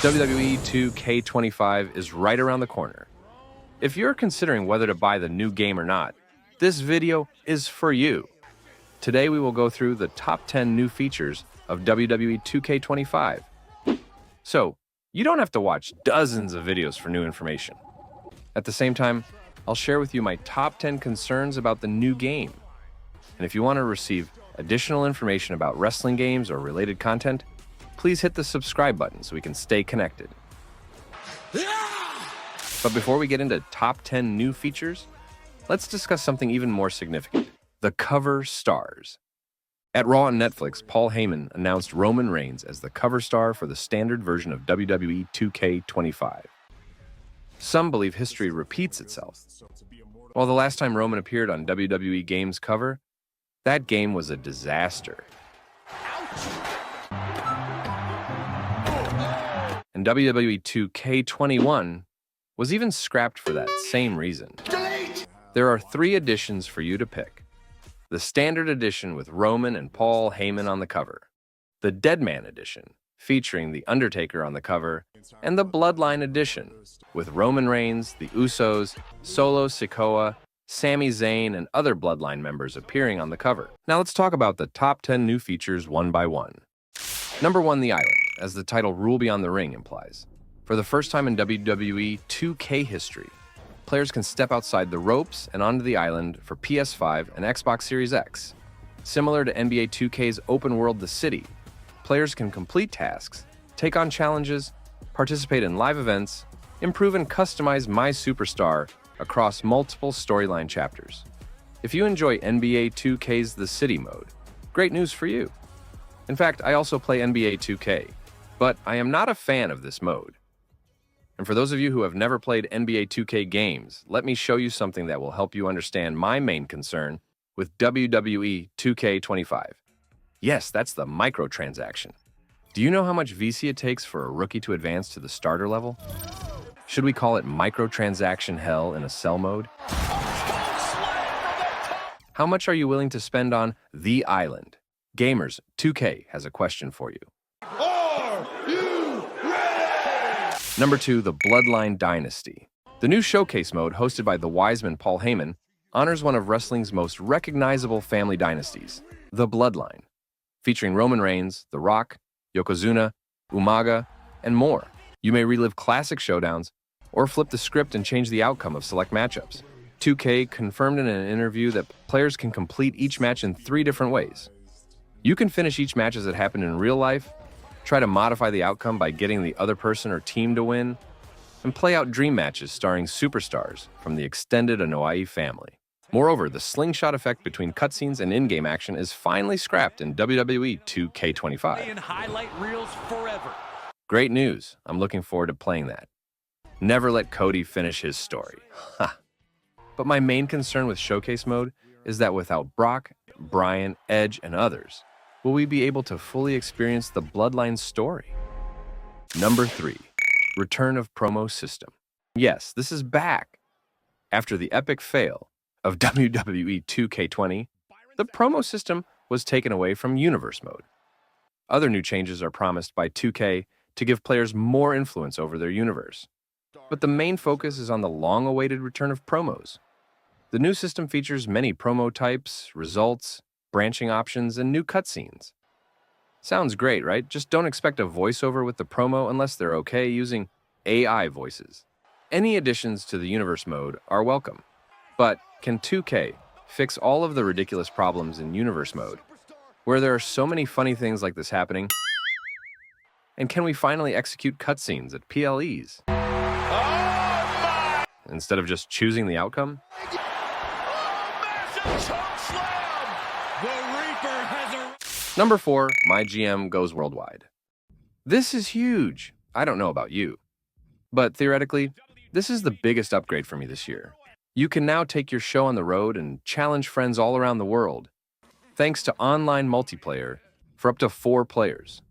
WWE 2K25 is right around the corner. If you're considering whether to buy the new game or not, this video is for you. Today we will go through the top 10 new features of WWE 2K25. So, you don't have to watch dozens of videos for new information. At the same time, I'll share with you my top 10 concerns about the new game. And if you want to receive additional information about wrestling games or related content, please hit the subscribe button so we can stay connected. But before we get into top 10 new features, let's discuss something even more significant: the cover stars. At Raw on Netflix, Paul Heyman announced Roman Reigns as the cover star for the standard version of WWE 2K25. Some believe history repeats itself. While the last time Roman appeared on WWE Games cover, that game was a disaster. And WWE 2K21 was even scrapped for that same reason. There are 3 editions for you to pick. The Standard Edition with Roman and Paul Heyman on the cover, the Deadman Edition featuring the Undertaker on the cover, and the Bloodline Edition with Roman Reigns, the Usos, Solo Sikoa, Sami Zayn, and other Bloodline members appearing on the cover. Now let's talk about the top 10 new features one by one. Number 1, the Island, as the title Rule Beyond the Ring implies. For the first time in WWE 2K history, players can step outside the ropes and onto the island for PS5 and Xbox Series X. Similar to NBA 2K's open world The City, players can complete tasks, take on challenges, participate in live events, improve and customize My Superstar across multiple storyline chapters. If you enjoy NBA 2K's The City mode, great news for you. In fact, I also play NBA 2K, but I am not a fan of this mode. And for those of you who have never played NBA 2K games, let me show you something that will help you understand my main concern with WWE 2K25. Yes, that's the microtransaction. Do you know how much VC it takes for a rookie to advance to the starter level? Should we call it microtransaction hell in a cell mode? How much are you willing to spend on The Island? Gamers, 2K has a question for you. Are you ready? Number 2, the Bloodline Dynasty. The new showcase mode, hosted by the wise man Paul Heyman, honors one of wrestling's most recognizable family dynasties, the Bloodline, featuring Roman Reigns, The Rock, Yokozuna, Umaga, and more. You may relive classic showdowns or flip the script and change the outcome of select matchups. 2K confirmed in an interview that players can complete each match in 3 different ways. You can finish each match as it happened in real life, try to modify the outcome by getting the other person or team to win, and play out dream matches starring superstars from the extended Anoa'i family. Moreover, the slingshot effect between cutscenes and in-game action is finally scrapped in WWE 2K25. Highlight reels forever. Great news. I'm looking forward to playing that. Never let Cody finish his story. Ha! But my main concern with Showcase mode is that without Brock, Bryan, Edge, and others, will we be able to fully experience the Bloodline story? Number 3, return of promo system. Yes, this is back. After the epic fail of WWE 2K20, the promo system was taken away from Universe mode. Other new changes are promised by 2K to give players more influence over their universe. But the main focus is on the long-awaited return of promos. The new system features many promo types, results, branching options, and new cutscenes. Sounds great, right? Just don't expect a voiceover with the promo unless they're okay using AI voices. Any additions to the Universe mode are welcome. But can 2K fix all of the ridiculous problems in Universe mode, where there are so many funny things like this happening? And can we finally execute cutscenes at PLEs? Instead of just choosing the outcome? Number 4, MyGM goes worldwide. This is huge. I don't know about you, but theoretically, this is the biggest upgrade for me this year. You can now take your show on the road and challenge friends all around the world, thanks to online multiplayer for up to 4 players,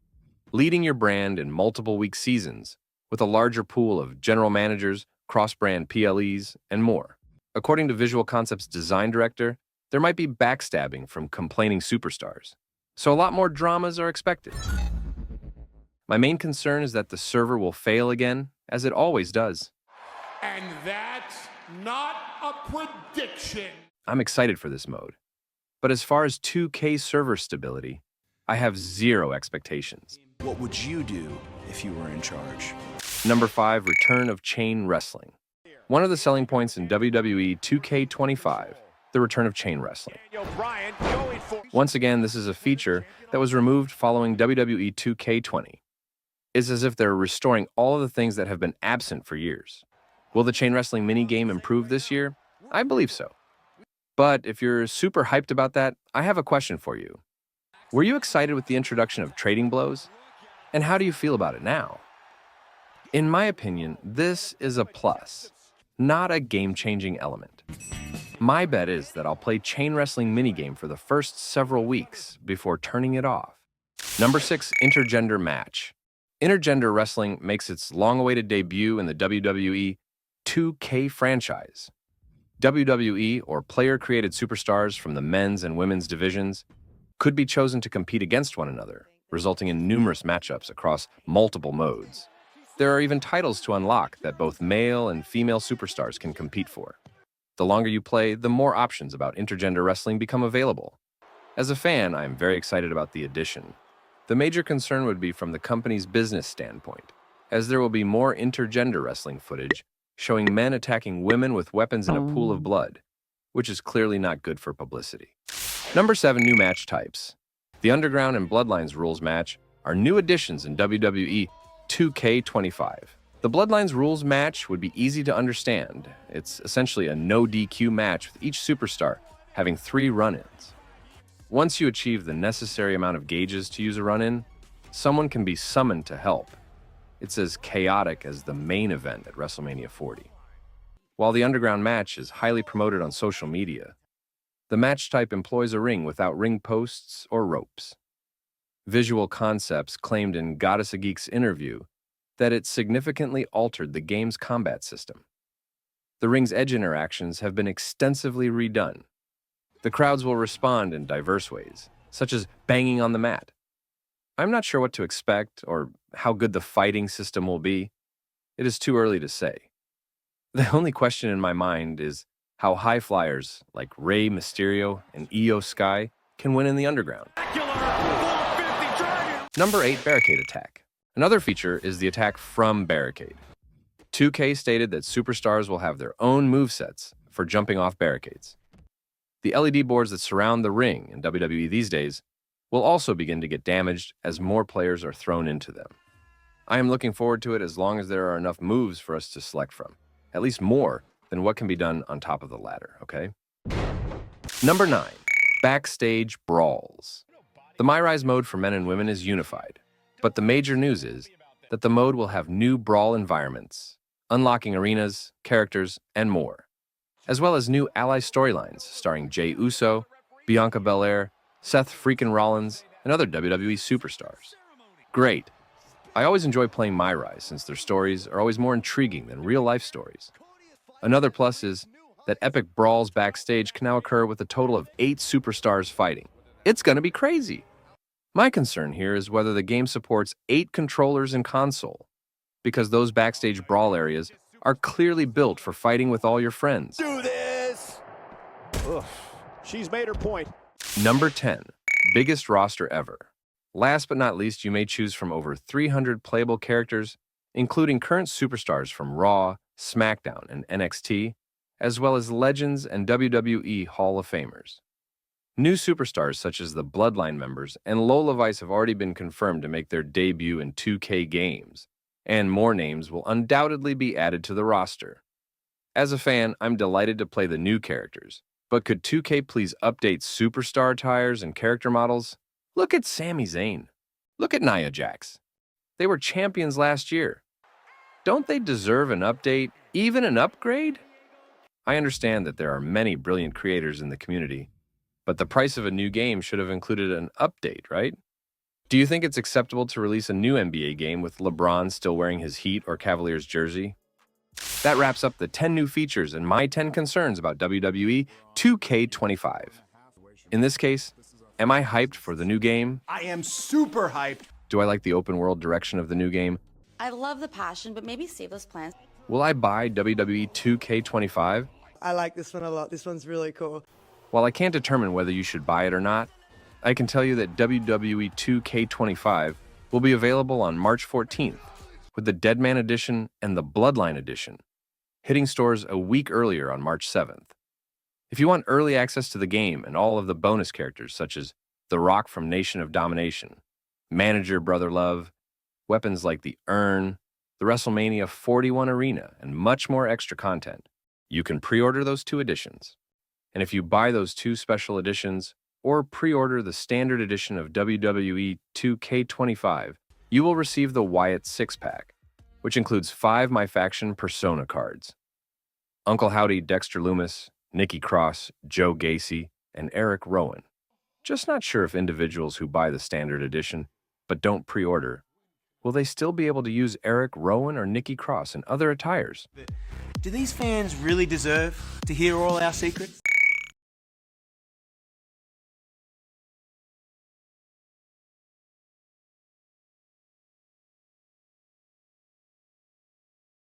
leading your brand in multiple week seasons with a larger pool of general managers, cross-brand PLEs, and more. According to Visual Concepts design director, there might be backstabbing from complaining superstars, so a lot more dramas are expected. My main concern is that the server will fail again, as it always does. And that's not a prediction. I'm excited for this mode. But as far as 2K server stability, I have zero expectations. What would you do if you were in charge? Number 5, Return of Chain Wrestling. One of the selling points in WWE 2K25, the return of chain wrestling. Once again, this is a feature that was removed following WWE 2K20. It's as if they're restoring all of the things that have been absent for years. Will the chain wrestling minigame improve this year? I believe so. But if you're super hyped about that, I have a question for you. Were you excited with the introduction of trading blows? And how do you feel about it now? In my opinion, this is a plus, not a game-changing element. My bet is that I'll play chain wrestling minigame for the first several weeks before turning it off. Number 6, Intergender Match. Intergender Wrestling makes its long-awaited debut in the WWE 2K franchise. WWE, or player-created superstars from the men's and women's divisions, could be chosen to compete against one another, resulting in numerous matchups across multiple modes. There are even titles to unlock that both male and female superstars can compete for. The longer you play, the more options about intergender wrestling become available. As a fan, I am very excited about the addition. The major concern would be from the company's business standpoint, as there will be more intergender wrestling footage showing men attacking women with weapons in a pool of blood, which is clearly not good for publicity. Number 7, New Match Types. The Underground and Bloodlines rules match are new additions in WWE 2K25. The Bloodlines rules match would be easy to understand. It's essentially a no DQ match with each superstar having 3 run-ins. Once you achieve the necessary amount of gauges to use a run-in, someone can be summoned to help. It's as chaotic as the main event at WrestleMania 40. While the Underground match is highly promoted on social media, the match type employs a ring without ring posts or ropes. Visual Concepts claimed in Goddess of Geek's interview that it significantly altered the game's combat system. The ring's edge interactions have been extensively redone. The crowds will respond in diverse ways, such as banging on the mat. I'm not sure what to expect or how good the fighting system will be. It is too early to say. The only question in my mind is how high flyers like Rey Mysterio and Io Sky can win in the Underground. Number 8, Barricade Attack. Another feature is the attack from Barricade. 2K stated that superstars will have their own movesets for jumping off barricades. The LED boards that surround the ring in WWE these days will also begin to get damaged as more players are thrown into them. I am looking forward to it as long as there are enough moves for us to select from, at least more than what can be done on top of the ladder, okay? Number 9, BackStage Brawls. The MyRise mode for men and women is unified, but the major news is that the mode will have new brawl environments, unlocking arenas, characters, and more, as well as new ally storylines starring Jey Uso, Bianca Belair, Seth freaking Rollins, and other WWE superstars. Great. I always enjoy playing MyRise since their stories are always more intriguing than real-life stories. Another plus is that epic brawls backstage can now occur with a total of 8 superstars fighting. It's gonna be crazy. My concern here is whether the game supports 8 controllers in console, because those backstage brawl areas are clearly built for fighting with all your friends. Do this! Ugh, she's made her point. Number 10, biggest roster ever. Last but not least, you may choose from over 300 playable characters, including current superstars from Raw, SmackDown, and NXT, as well as legends and WWE Hall of Famers. New superstars such as the Bloodline members and Lola Vice have already been confirmed to make their debut in 2K games, and more names will undoubtedly be added to the roster. As a fan, I'm delighted to play the new characters, but could 2K please update superstar tires and character models? Look at Sami Zayn. Look at Nia Jax. They were champions last year. Don't they deserve an update, even an upgrade? I understand that there are many brilliant creators in the community, but the price of a new game should have included an update, right? Do you think it's acceptable to release a new NBA game with LeBron still wearing his Heat or Cavaliers jersey? That wraps up the 10 new features and my 10 concerns about WWE 2K25. In this case, am I hyped for the new game? I am super hyped. Do I like the open world direction of the new game? I love the passion, but maybe save those plans. Will I buy WWE 2K25? I like this one a lot. This one's really cool. While I can't determine whether you should buy it or not, I can tell you that WWE 2K25 will be available on March 14th with the Deadman Edition and the Bloodline Edition, hitting stores a week earlier on March 7th. If you want early access to the game and all of the bonus characters such as The Rock from Nation of Domination, Manager Brother Love, weapons like the Urn, the WrestleMania 41 Arena, and much more extra content, you can pre-order those 2 editions. And if you buy those 2 special editions or pre-order the standard edition of WWE 2K25, you will receive the Wyatt 6-pack, which includes 5 MyFaction Persona cards. Uncle Howdy, Dexter Loomis, Nikki Cross, Joe Gacy, and Eric Rowan. Just not sure if individuals who buy the standard edition but don't pre-order, will they still be able to use Eric Rowan or Nikki Cross in other attires? Do these fans really deserve to hear all our secrets?